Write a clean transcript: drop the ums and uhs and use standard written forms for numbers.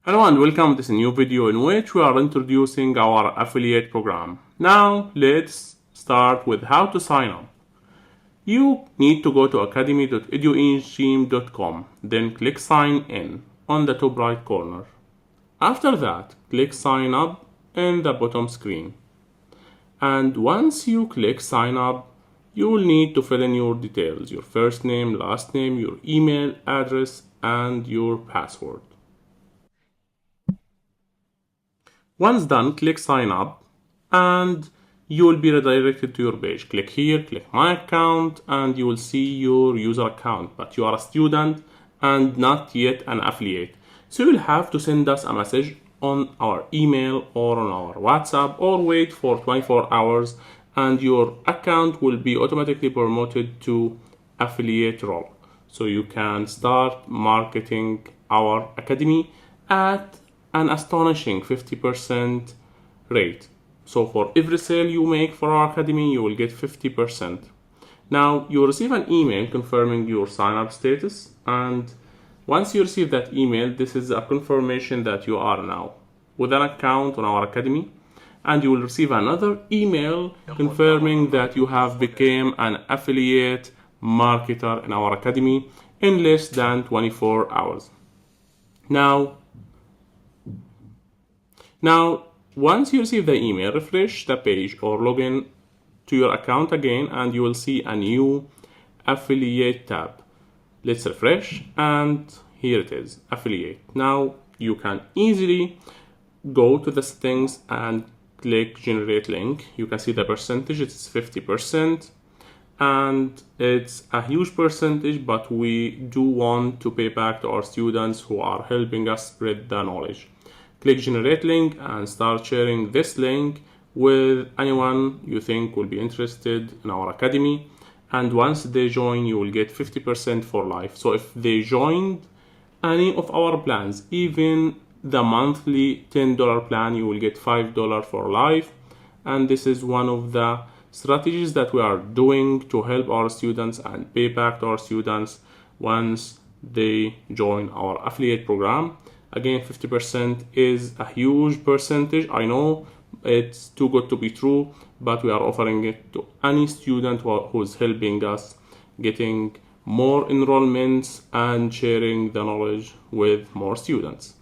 Hello and welcome to this new video in which we are introducing our affiliate program. Now let's start with how to sign up. You need to go to academy.eduengine.com, then click sign in on the top right corner. After that, click sign up in the bottom screen. And once you click sign up, you will need to fill in your details, your first name, last name, your email address, and your password. Once done, click sign up and you will be redirected to your page. Click here, click my account, and you will see your user account, but you are a student and not yet an affiliate. So you'll have to send us a message on our email or on our WhatsApp or wait for 24 hours and your account will be automatically promoted to affiliate role. So you can start marketing our academy at an astonishing 50% rate. So for every sale you make for our academy, you will get 50%. Now you will receive an email confirming your sign up status, and once you receive that email, this is a confirmation that you are now with an account on our academy, and you will receive another email confirming that you have become an affiliate marketer in our academy in less than 24 hours. Now, once you receive the email, refresh the page or log in to your account again and you will see a new affiliate tab. Let's refresh and here it is, affiliate. Now you can easily go to the settings and click generate link. You can see the percentage, it's 50% and it's a huge percentage, but we do want to pay back to our students who are helping us spread the knowledge. Click generate link and start sharing this link with anyone you think will be interested in our academy. And once they join, you will get 50% for life. So if they joined any of our plans, even the monthly $10 plan, you will get $5 for life. And this is one of the strategies that we are doing to help our students and pay back to our students once they join our affiliate program. Again, 50% is a huge percentage. I know it's too good to be true, but we are offering it to any student who's helping us getting more enrollments and sharing the knowledge with more students.